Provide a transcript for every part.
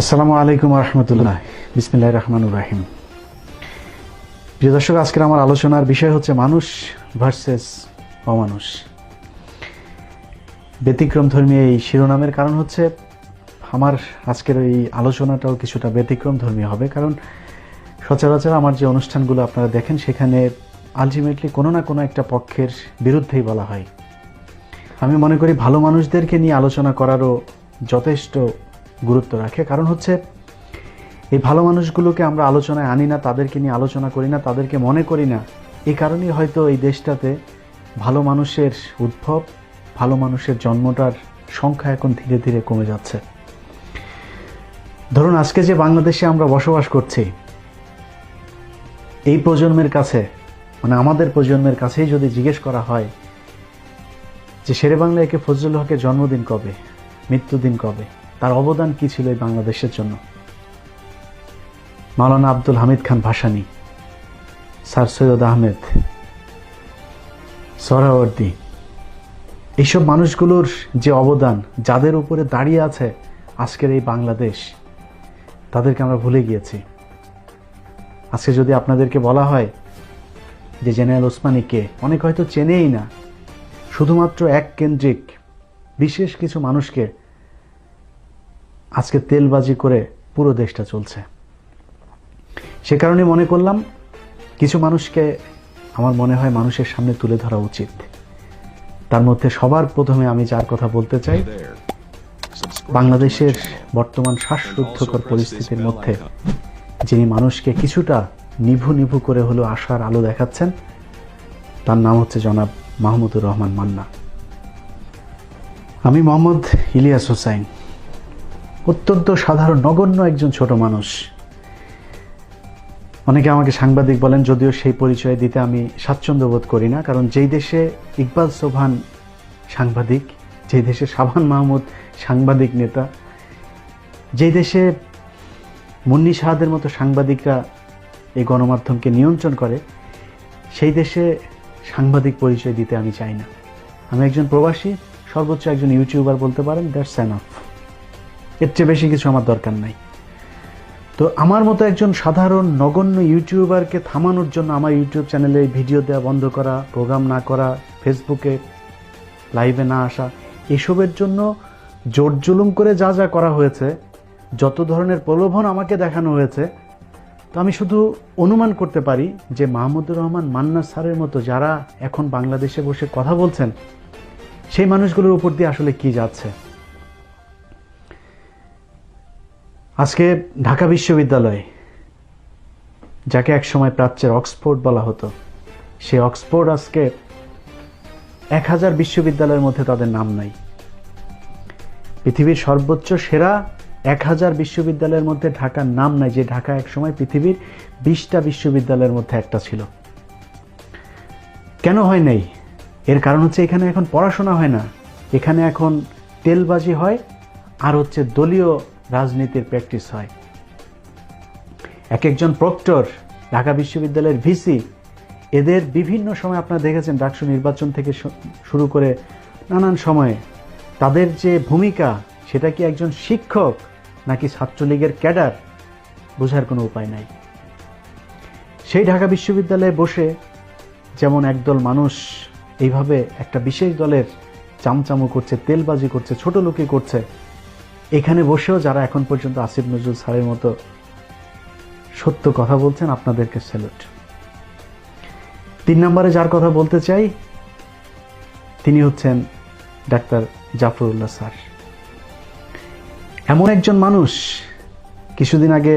আসসালামু আলাইকুম রহমতুল্লাহ। বিসমিল্লাহির রহমানির রহিম। প্রিয় দর্শক, আজকের আমার আলোচনার বিষয় হচ্ছে মানুষ ভার্সেস অমানুষ। ব্যতিক্রম ধর্মী এই শিরোনামের কারণ হচ্ছে আমার আজকের এই আলোচনাটাও কিছুটা ব্যতিক্রম ধর্মী হবে, কারণ সচরাচর আমার যে অনুষ্ঠানগুলো আপনারা দেখেন সেখানে আলটিমেটলি কোনো না কোনো একটা পক্ষের বিরুদ্ধেই বলা হয়। আমি মনে করি ভালো মানুষদেরকে নিয়ে আলোচনা করারও যথেষ্ট গুরুত্ব রাখে, কারণ হচ্ছে এই ভালো মানুষগুলোকে আমরা আলোচনায় আনি না, তাদেরকে নিয়ে আলোচনা করি না, তাদেরকে মনে করি না। এই কারণেই হয়তো এই দেশটাতে ভালো মানুষের উদ্ভব, ভালো মানুষের জন্মটার সংখ্যা এখন ধীরে ধীরে কমে যাচ্ছে। ধরুন, আজকে যে বাংলাদেশে আমরা বসবাস করছি, এই প্রজন্মের কাছে, মানে আমাদের প্রজন্মের কাছেই যদি জিজ্ঞেস করা হয় যে শেরে বাংলা একে ফজলুল হকের জন্মদিন কবে, মৃত্যুদিন কবে, তার অবদান কি ছিল এই বাংলাদেশের জন্য, মাওলানা আব্দুল হামিদ খান ভাসানী, স্যার সৈয়দ আহমেদ, সোহরাওয়ার্দী, এইসব মানুষগুলোর যে অবদান, যাদের উপরে দাঁড়িয়ে আছে আজকের এই বাংলাদেশ, তাদেরকে আমরা ভুলে গিয়েছি। আজকে যদি আপনাদেরকে বলা হয় যে জেনারেল ওসমানী কে, অনেক হয়তো চেনেই না। শুধুমাত্র এক কেন্দ্রিক বিশেষ কিছু মানুষকে আজকে তেলবাজি করে পুরো দেশটা চলছে। সে কারণে মনে করলাম কিছু মানুষকে আমার মনে হয় মানুষের সামনে তুলে ধরা উচিত। তার মধ্যে সবার প্রথমে আমি যার কথা বলতে চাই, বাংলাদেশের বর্তমান শ্বাসরুদ্ধকর পরিস্থিতির মধ্যে যিনি মানুষকে কিছুটা নিভু নিভু করে হলেও আশার আলো দেখাচ্ছেন, তার নাম হচ্ছে জনাব মাহমুদুর রহমান মান্না। আমি মোহাম্মদ ইলিয়াস হোসাইন, অত্যন্ত সাধারণ নগণ্য একজন ছোট মানুষ। অনেকে আমাকে সাংবাদিক বলেন, যদিও সেই পরিচয় দিতে আমি স্বাচ্ছন্দ্য বোধ করি না, কারণ যেই দেশে ইকবাল সোবহান সাংবাদিক, যেই দেশে শাবান মাহমুদ সাংবাদিক নেতা, যেই দেশে মুন্নি শাহাদের মতো সাংবাদিকরা এই গণমাধ্যমকে নিয়ন্ত্রণ করে, সেই দেশে সাংবাদিক পরিচয় দিতে আমি চাই না। আমি একজন প্রবাসী, সর্বোচ্চ একজন ইউটিউবার বলতে পারেন, দ্যাটস এনাফ। এর চেয়ে বেশি কিছু আমার দরকার নাই। তো আমার মতো একজন সাধারণ নগণ্য ইউটিউবারকে থামানোর জন্য আমার ইউটিউব চ্যানেলে ভিডিও দেওয়া বন্ধ করা, প্রোগ্রাম না করা, ফেসবুকে লাইভে না আসা, এসবের জন্য জোর জুলুম করে যা যা করা হয়েছে, যত ধরনের প্রলোভন আমাকে দেখানো হয়েছে, তো আমি শুধু অনুমান করতে পারি যে মাহমুদুর রহমান মান্না স্যারের মতো যারা এখন বাংলাদেশে বসে কথা বলছেন, সেই মানুষগুলোর উপর দিয়ে আসলে কি যাচ্ছে। আজকে ঢাকা বিশ্ববিদ্যালয়, যাকে একসময় প্রাচ্যের অক্সফোর্ড বলা হতো, সেই অক্সফোর্ড আজকে 1000 বিশ্ববিদ্যালয়ের মধ্যে তাদের নাম নাই। পৃথিবীর সর্বোচ্চ সেরা 1000 বিশ্ববিদ্যালয়ের মধ্যে ঢাকার নাম নাই, যে ঢাকা একসময় পৃথিবীর 20টা বিশ্ববিদ্যালয়ের মধ্যে একটা ছিল। কেন হয় নাই? এর কারণ হচ্ছে এখানে এখন পড়াশোনা হয় না, এখানে এখন তেলবাজি হয়, আর হচ্ছে দলীয় রাজনীতির প্র্যাকটিস হয়। এক একজন প্রক্টর, ঢাকা বিশ্ববিদ্যালয়ের ভিসি, এদের বিভিন্ন সময় আপনারা দেখেছেন, ডাকসু নির্বাচন থেকে শুরু করে নানান সময়ে তাদের যে ভূমিকা, সেটা কি একজন শিক্ষক নাকি ছাত্রলীগের ক্যাডার, বোঝার কোনো উপায় নাই। সেই ঢাকা বিশ্ববিদ্যালয়ে বসে যেমন একদল মানুষ এইভাবে একটা বিশেষ দলের চামচামু করছে, তেলবাজি করছে, ছোট লোকি করছে, এখানে বসেও যারা এখন পর্যন্ত আসিফ নজরুল স্যারের মতো সত্য কথা বলছেন, আপনাদেরকে স্যালুট। 3 নম্বরে যার কথা বলতে চাই, তিনি হচ্ছেন ডাক্তার জাফরুল্লাহ স্যার। এমন একজন মানুষ, কিছুদিন আগে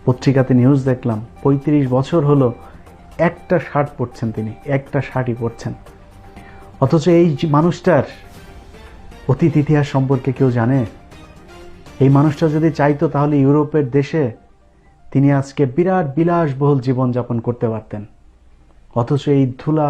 পত্রিকাতে নিউজ দেখলাম, 35 বছর হলো একটা শার্ট পরছেন, তিনি একটা শার্টই পরছেন। অথচ এই মানুষটার অতীত ইতিহাস সম্পর্কে কেউ জানে? এই মানুষটা যদি চাইতো তাহলে ইউরোপের দেশে তিনি আজকে বিরাট বিলাসবহুল জীবনযাপন করতে পারতেন। অথচ এই ধুলা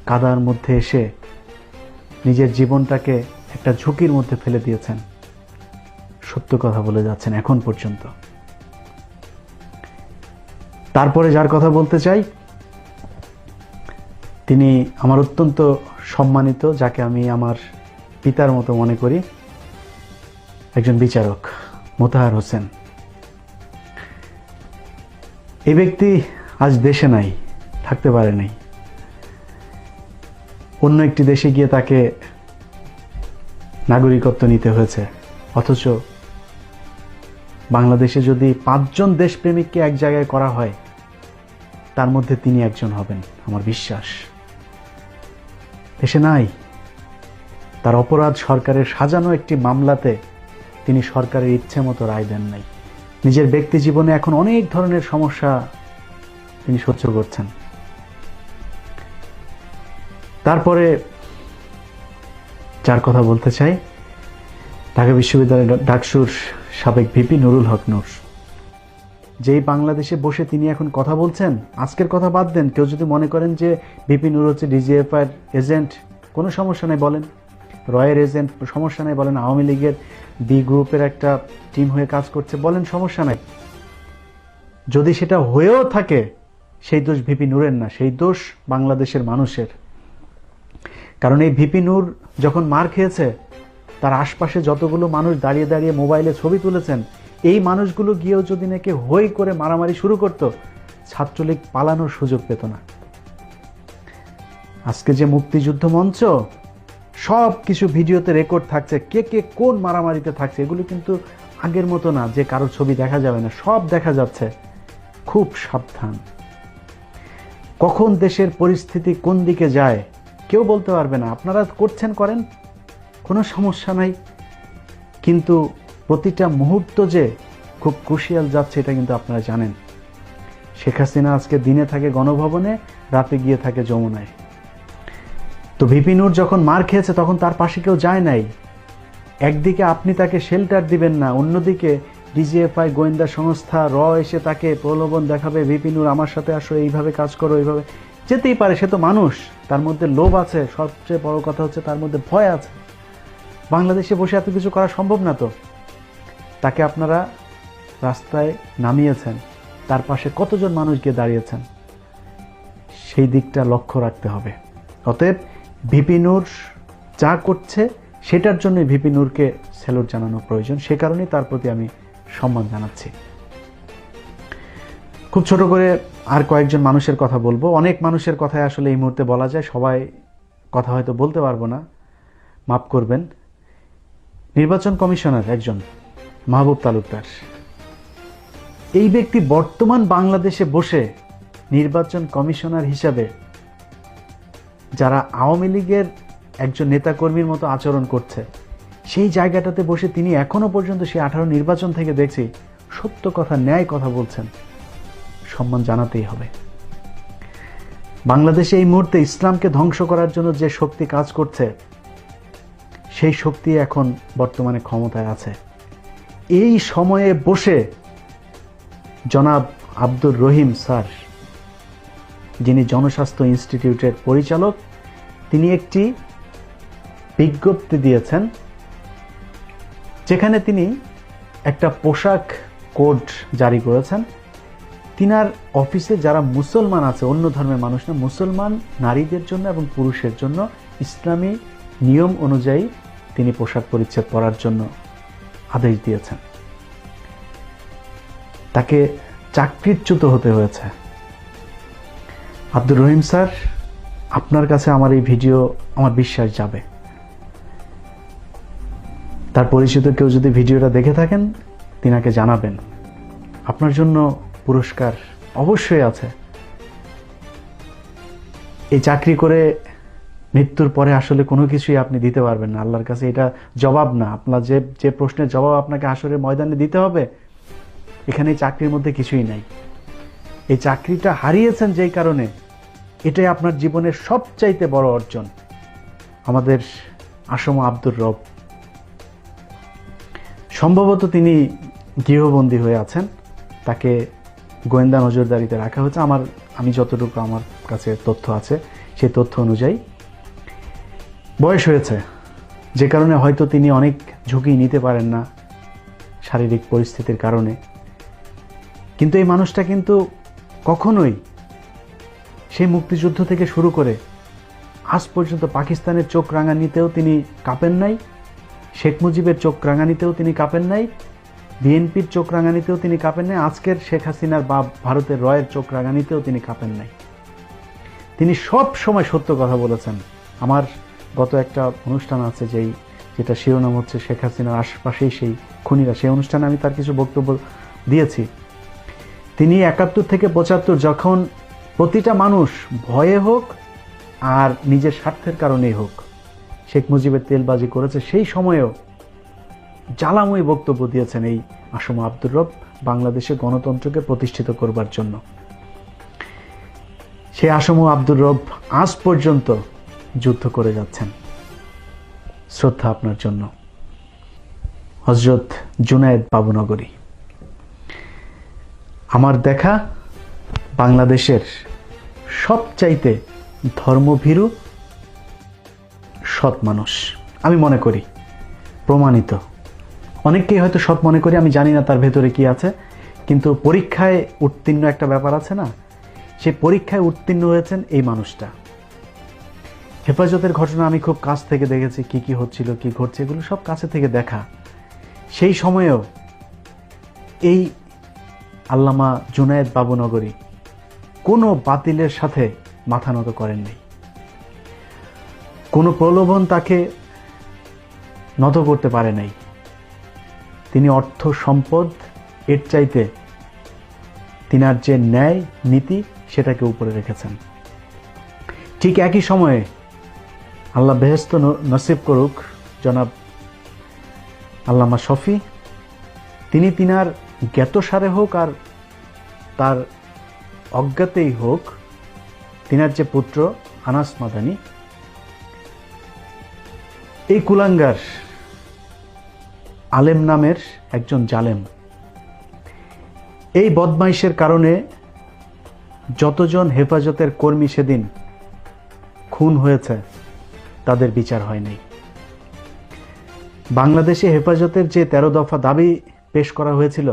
কাদার মধ্যে এসে নিজের জীবনটাকে একটা ঝুঁকির মধ্যে ফেলে দিয়েছেন, সত্য কথা বলে যাচ্ছেন এখন পর্যন্ত। তারপরে যার কথা বলতে চাই, তিনি আমার অত্যন্ত সম্মানিত, যাকে আমি আমার পিতার মতো মনে করি, একজন বিচারক মোতাহার হোসেন। এই ব্যক্তি আজ দেশে নাই, থাকতে পারে নাই। অন্য একটি দেশে গিয়ে তাকে নাগরিকত্ব নিতে হয়েছে। অথচ বাংলাদেশে যদি 5 জন দেশপ্রেমিককে এক জায়গায় করা হয়, তার মধ্যে তিনি একজন হবেন, আমার বিশ্বাস। দেশে নাই। তার অপরাধ সরকারের সাজানো একটি মামলাতে তিনি সরকারের ইচ্ছে মতো রায় দেন নাই। নিজের ব্যক্তি জীবনে এখন অনেক ধরনের সমস্যা তিনি সহ্য করছেন। তারপরে যার কথা বলতে চাই, ঢাকা বিশ্ববিদ্যালয়ের ডাকসুর সাবেক ভিপি নুরুল হক নূর। যেই বাংলাদেশে বসে তিনি এখন কথা বলছেন, আজকের কথা বাদ দেন, কেউ যদি মনে করেন যে ভিপি নূর হচ্ছে ডিজিএফআইয়ের এজেন্ট, কোনো সমস্যা নেই বলেন। রয়ের এজেন্ট, সমস্যা নেই বলেন। আওয়ামী লীগের বি গ্রুপের একটা টিম হয়ে কাজ করছে, বলেন, সমস্যা নাই। যদি সেটা হয়েও থাকে, সেই দোষ ভিপি নূরের না, সেই দোষ বাংলাদেশের মানুষের। কারণ এই ভিপি নূর যখন মার খেয়েছে, তার আশপাশে যতগুলো মানুষ দাঁড়িয়ে দাঁড়িয়ে মোবাইলে ছবি তুলেছেন, এই মানুষগুলো গিয়েও যদি নাকি হই করে মারামারি শুরু করত, ছাত্রলীগ পালানোর সুযোগ পেত না। আজকে যে মুক্তিযুদ্ধ মঞ্চ, সব কিছু ভিডিওতে রেকর্ড থাকছে, কে কে কোন মারামারিতে থাকছে। এগুলো কিন্তু আগের মতো না যে কারোর ছবি দেখা যাবে না, সব দেখা যাচ্ছে। খুব সাবধান। কখন দেশের পরিস্থিতি কোন দিকে যায় কেউ বলতে পারবে না। আপনারা করছেন, করেন, কোনো সমস্যা নাই, কিন্তু প্রতিটা মুহূর্ত যে খুব ক্রুশিয়াল যাচ্ছে এটা কিন্তু আপনারা জানেন। শেখ হাসিনা আজকে দিনে থাকে গণভবনে, রাতে গিয়ে থাকে যমুনায়। তো ভিপি নূর যখন মার খেয়েছে তখন তার পাশে কেউ যায় নাই। একদিকে আপনি তাকে শেল্টার দিবেন না, অন্যদিকে ডিজিএফআই গোয়েন্দা সংস্থা এসে তাকে প্রলোভন দেখাবে, ভিপি নূর আমার সাথে আসো, এইভাবে কাজ করো, এইভাবে। যেতেই পারে, সে তো মানুষ, তার মধ্যে লোভ আছে, সবচেয়ে বড় কথা হচ্ছে তার মধ্যে ভয় আছে। বাংলাদেশে বসে এত কিছু করা সম্ভব না। তো তাকে আপনারা রাস্তায় নামিয়েছেন, তার পাশে কতজন মানুষ গিয়ে দাঁড়িয়েছেন, সেই দিকটা লক্ষ্য রাখতে হবে। অতএব ভিপি নূর যা করছে সেটার জন্য ভিপি নূরকে স্যালুট জানানো প্রয়োজন। সে কারণেই তার প্রতি আমি সম্মান জানাচ্ছি। খুব ছোট করে আর কয়েকজন মানুষের কথা বলবো। অনেক মানুষের কথাই আসলে এই মুহূর্তে বলা যায়, সবাই কথা হয়তো বলতে পারবো না, মাফ করবেন। নির্বাচন কমিশনার একজন মাহবুব তালুকদার, এই ব্যক্তি বর্তমান বাংলাদেশে বসে নির্বাচন কমিশনার হিসাবে যারা আওয়ামী লীগের একজন নেতাকর্মীর মতো আচরণ করছে, সেই জায়গাটাতে বসে তিনি এখনো পর্যন্ত সেই 18 নির্বাচন থেকে দেখছি সত্য কথা, ন্যায় কথা বলছেন। সম্মান জানাতেই হবে। বাংলাদেশে এই মুহূর্তে ইসলামকে ধ্বংস করার জন্য যে শক্তি কাজ করছে, সেই শক্তি এখন বর্তমানে ক্ষমতায় আছে। এই সময়ে বসে জনাব আব্দুর রহিম স্যার, যিনি জনস্বাস্থ্য ইনস্টিটিউটের পরিচালক, তিনি একটি বিজ্ঞপ্তি দিয়েছেন যেখানে তিনি একটা পোশাক কোড জারি করেছেন। তিনার অফিসে যারা মুসলমান আছে, অন্য ধর্মের মানুষ না, মুসলমান নারীদের জন্য এবং পুরুষের জন্য ইসলামী নিয়ম অনুযায়ী তিনি পোশাক পরিচ্ছদ পরার জন্য আদেশ দিয়েছেন। তাকে চাকরিচ্যুত হতে হয়েছে। আব্দুর রহিম স্যার, আপনার কাছে আমার এই ভিডিও, আমার বিশ্বাস যাবে। তার পরিচিত কেউ যদি ভিডিওটা দেখে থাকেন, তিনাকে জানাবেন। আপনার জন্য পুরস্কার অবশ্যই আছে। এই চাকরি করে মৃত্যুর পরে আসলে কোনো কিছুই আপনি দিতে পারবেন না আল্লাহর কাছে। এটা জবাব না। আপনার যে প্রশ্নের জবাব আপনাকে হাসরের ময়দানে দিতে হবে, এখানে চাকরির মধ্যে কিছুই নাই। এই চাকরিটা হারিয়েছেন যেই কারণে, এটাই আপনার জীবনের সবচাইতে বড় অর্জন। আমাদের আসম আব্দুর রব, সম্ভবত তিনি গৃহবন্দী হয়ে আছেন, তাকে গোয়েন্দা নজরদারিতে রাখা হয়েছে। আমি যতটুকু আমার কাছে তথ্য আছে, সেই তথ্য অনুযায়ী বয়স হয়েছে, যে কারণে হয়তো তিনি অনেক ঝুঁকি নিতে পারেন না শারীরিক পরিস্থিতির কারণে। কিন্তু এই মানুষটা কিন্তু কখনোই সেই মুক্তিযুদ্ধ থেকে শুরু করে আজ পর্যন্ত পাকিস্তানের চোখ রাঙানিতেও তিনি কাঁপেন নাই, শেখ মুজিবের চোখ রাঙানিতেও তিনি কাঁপেন নাই, বিএনপির চোখ রাঙানিতেও তিনি কাঁপেন নাই, আজকের শেখ হাসিনার বা ভারতের রয়ের চোখ রাঙানিতেও তিনি কাঁপেন নাই। তিনি সব সময় সত্য কথা বলেছেন। আমার গত একটা অনুষ্ঠান আছে যেটা শিরোনাম হচ্ছে শেখ হাসিনার আশপাশেই সেই খুনিরা, সেই অনুষ্ঠানে আমি তার কিছু বক্তব্য দিয়েছি। তিনি 71 থেকে 75 যখন প্রতিটা মানুষ ভয়ে হোক আর নিজের স্বার্থের কারণেই হোক শেখ মুজিবের তেলবাজি করেছে, সেই সময়েও জ্বালাময়ী বক্তব্য দিয়েছেন এই আসম আব্দুর রব বাংলাদেশে গণতন্ত্রকে প্রতিষ্ঠিত করবার জন্য। সেই আসম আব্দুর রব আজ পর্যন্ত যুদ্ধ করে যাচ্ছেন। শ্রদ্ধা আপনার জন্য। হযরত জুনায়েদ বাবুনগরী, আমার দেখা বাংলাদেশের সবচাইতে ধর্মভীরু সৎ মানুষ আমি মনে করি, প্রমাণিত। অনেককেই হয়তো সৎ মনে করি, আমি জানি না তার ভেতরে কি আছে, কিন্তু পরীক্ষায় উত্তীর্ণ একটা ব্যাপার আছে না, সেই পরীক্ষায় উত্তীর্ণ হয়েছেন এই মানুষটা। হেফাজতের ঘটনা আমি খুব কাছ থেকে দেখেছি, কি কি হচ্ছিল, কি ঘটছে, এগুলো সব কাছে থেকে দেখা। সেই সময়েও এই আল্লামা জুনায়েদ বাবুনগরী কোনো বাতিলের সাথে মাথা নত করেননি, কোনো প্রলোভন তাকে নত করতে পারে নাই। তিনি অর্থ সম্পদ এর চাইতে তিনার যে ন্যায় নীতি সেটাকে উপরে রেখেছেন। ঠিক একই সময়ে আল্লাহ বেহেশত নসিব করুক জনাব আল্লামা শফি, তিনি তিনার জ্ঞাতসারে হোক আর তার অজ্ঞাতেই হোক, তিনার যে পুত্র আনাস মাদানী, এই কুলাঙ্গার আলেম নামের একজন জালেম, এই বদমাইশের কারণে যতজন হেফাজতের কর্মী সেদিন খুন হয়েছে তাদের বিচার হয়নি। বাংলাদেশে হেফাজতের যে 13 দফা দাবি পেশ করা হয়েছিল,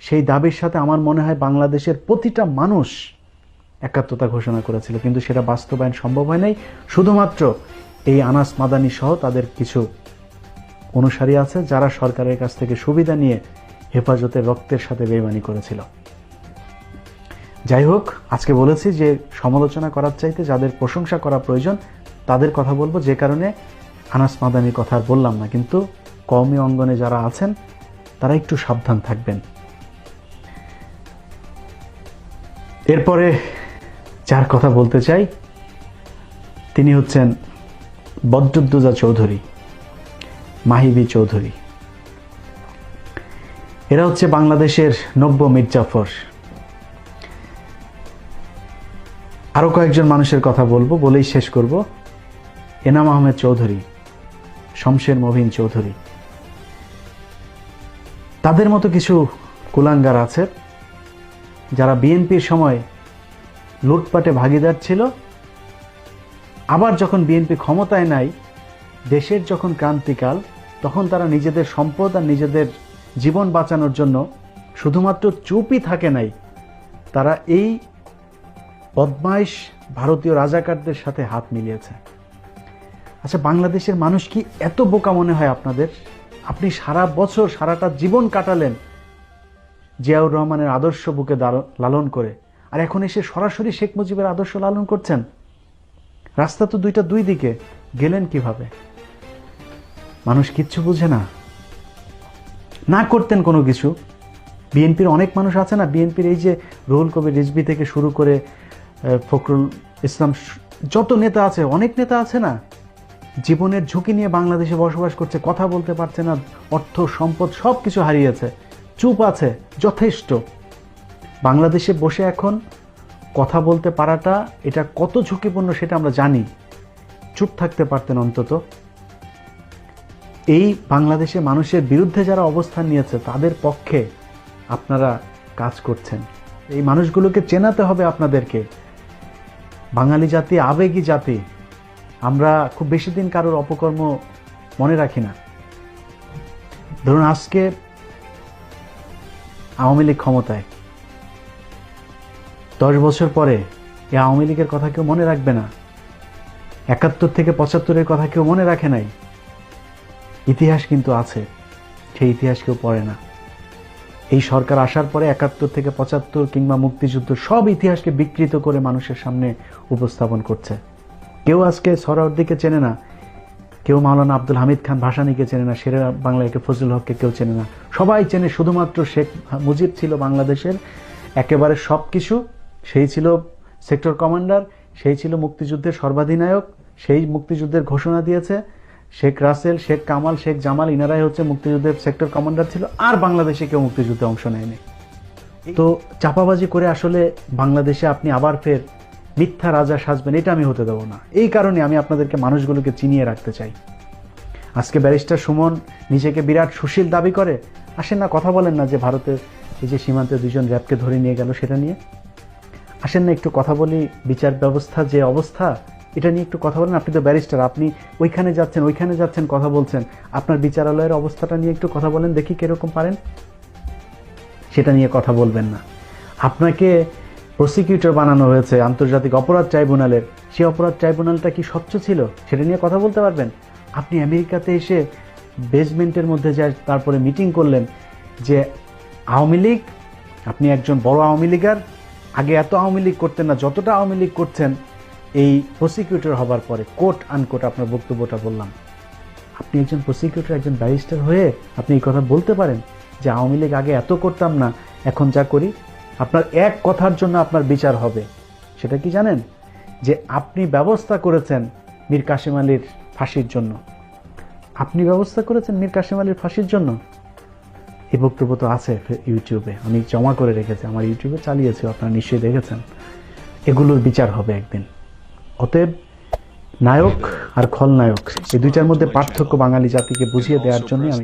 সেই দাবির সাথে আমার মনে হয় বাংলাদেশের প্রতিটা মানুষ একাত্মতা ঘোষণা করেছিল, কিন্তু সেটা বাস্তবায়ন সম্ভব হয় নাই। শুধুমাত্র এই আনাস মাদানী সহ তাদের কিছু অনুসারী আছে যারা সরকারের কাছ থেকে সুবিধা নিয়ে হেফাজতের রক্তের সাথে বেইমানি করেছিল। যাই হোক, আজকে বলেছি যে সমালোচনা করার চাইতে যাদের প্রশংসা করা প্রয়োজন তাদের কথা বলবো, যে কারণে আনাস মাদানীর কথা আর বললাম না। কিন্তু কওমি অঙ্গনে যারা আছেন তারা একটু সাবধান থাকবেন। এরপরে যার কথা বলতে চাই তিনি হচ্ছেন বদরুদ্দোজা চৌধুরী, মাহিবী চৌধুরী। এরা হচ্ছে বাংলাদেশের নব্য মির্জাফর। আরো কয়েকজন মানুষের কথা বলবো, বলেই শেষ করব। এনাম আহমেদ চৌধুরী, শমশের মবিন চৌধুরী, তাদের মতো কিছু কুলাঙ্গার আছে যারা বিএনপির সময় লুটপাটে ভাগীদার ছিল, আবার যখন বিএনপি ক্ষমতায় নাই, দেশের যখন ক্রান্তিকাল, তখন তারা নিজেদের সম্পদ আর নিজেদের জীবন বাঁচানোর জন্য শুধুমাত্র চুপই থাকে নাই, তারা এই বদমাইশ ভারতীয় রাজাকারদের সাথে হাত মিলিয়েছে। আচ্ছা, বাংলাদেশের মানুষ কি এত বোকা মনে হয় আপনাদের? আপনি সারা বছর সারাটা জীবন কাটালেন জিয়াউর রহমানের আদর্শ বুকে লালন করে, আর এখন এসে সরাসরি শেখ মুজিবের আদর্শ লালন করছেন। রাস্তা তো দুই দিকে, গেলেন কিভাবে? মানুষ কিচ্ছু বুঝে না, না করতেন কোনো কিছু। বিএনপির অনেক মানুষ আছে না, বিএনপির এই যে রুহুল কবির রিজভী থেকে শুরু করে ফখরুল ইসলাম, যত নেতা আছে, অনেক নেতা আছে না, জীবনের ঝুঁকি নিয়ে বাংলাদেশে বসবাস করছে, কথা বলতে পারছে না, অর্থ সম্পদ সব কিছু হারিয়েছে, চুপ আছে, যথেষ্ট। বাংলাদেশে বসে এখন কথা বলতে পারাটা এটা কত ঝুঁকিপূর্ণ সেটা আমরা জানি। চুপ থাকতে পারতেন অন্তত। এই বাংলাদেশে মানুষের বিরুদ্ধে যারা অবস্থান নিয়েছে তাদের পক্ষে আপনারা কাজ করছেন। এই মানুষগুলোকে চেনাতে হবে আপনাদেরকে। বাঙালি জাতি আবেগী জাতি, আমরা খুব বেশি দিন কারোর অপকর্ম মনে রাখি না। ধরুন আজকে আওয়ামী লীগ ক্ষমতায়, 10 বছর পরে এই আওয়ামী লীগের কথা কেউ মনে রাখবে না। 71 থেকে 75-এর কথা কেউ মনে রাখে নাই। ইতিহাস কিন্তু আছে। সেই ইতিহাস কেউ পড়ে না। এই সরকার আসার পরে 71 থেকে 75 কিংবা মুক্তিযুদ্ধ সব ইতিহাসকে বিকৃত করে মানুষের সামনে উপস্থাপন করছে। কেউ আজকে সোহরাওয়ার্দীকে চেনে না, কেউ মাওলানা আব্দুল হামিদ খান ভাসানীকে চেনে না, শেরে বাংলাকে ফজলুল হককে কেউ চেনে না। সবাই চেনে শুধুমাত্র শেখ মুজিব ছিল বাংলাদেশের একেবারে সব কিছু। সেই ছিল সেক্টর কমান্ডার, সেই ছিল মুক্তিযুদ্ধের সর্বাধিনায়ক, সেই মুক্তিযুদ্ধের ঘোষণা দিয়েছে। শেখ রাসেল, শেখ কামাল, শেখ জামাল, ইনারাই হচ্ছে মুক্তিযুদ্ধের সেক্টর কমান্ডার ছিল। আর বাংলাদেশে কেউ মুক্তিযুদ্ধে অংশ নেয়নি। তো চাপাবাজি করে আসলে বাংলাদেশে আপনি আবার ফের মিথ্যা রাজা সাজবেন, এটা আমি হতে দেবো না। এই কারণে আমি আপনাদেরকে মানুষগুলোকে চিনিয়ে রাখতে চাই। আজকে ব্যারিস্টার সুমন নিজেকে বিরাট সুশীল দাবি করে, আসেন না কথা বলেন না যে ভারতের এই যে সীমান্তে 2 জন র্যাবকে ধরে নিয়ে গেল সেটা নিয়ে। আসেন না একটু কথা বলি, বিচার ব্যবস্থা যে অবস্থা এটা নিয়ে একটু কথা বলেন। আপনি তো ব্যারিস্টার, আপনি ওইখানে যাচ্ছেন কথা বলছেন, আপনার বিচারালয়ের অবস্থাটা নিয়ে একটু কথা বলেন দেখি কিরকম পারেন। সেটা নিয়ে কথা বলবেন না। আপনাকে প্রসিকিউটর বানানো হয়েছে আন্তর্জাতিক অপরাধ ট্রাইব্যুনালের, সেই অপরাধ ট্রাইব্যুনালটা কি স্বচ্ছ ছিল সেটা নিয়ে কথা বলতে পারবেন? আপনি আমেরিকাতে এসে বেসমেন্টের মধ্যে যায় তারপরে মিটিং করলেন যে আওয়ামী লীগ, আপনি একজন বড় আওয়ামী লীগার, আগে এত আওয়ামী লীগ করতেন না যতটা আওয়ামী লীগ করছেন এই প্রসিকিউটর হবার পরে। কোট আনকোট আপনার বক্তব্যটা বললাম। আপনি একজন প্রসিকিউটর, একজন ব্যারিস্টার হয়ে আপনি এই কথা বলতে পারেন যে আওয়ামী লীগ আগে এত করতাম না, এখন যা করি। আপনার এক কথার জন্য আপনার বিচার হবে, সেটা কি জানেন? যে আপনি ব্যবস্থা করেছেন মীর কাসেম আলীর ফাঁসির জন্য। আপনি ব্যবস্থা করেছেন মীর কাসেম আলীর ফাঁসির জন্য। এই বক্তব্য তো আছে ইউটিউবে, আমি জমা করে রেখেছি, আমার ইউটিউবে চালিয়েছি, আপনারা নিশ্চয়ই দেখেছেন। এগুলোর বিচার হবে একদিন। অতএব নায়ক আর খলনায়ক এই দুইটার মধ্যে পার্থক্য বাঙালি জাতিকে বুঝিয়ে দেওয়ার জন্য আমি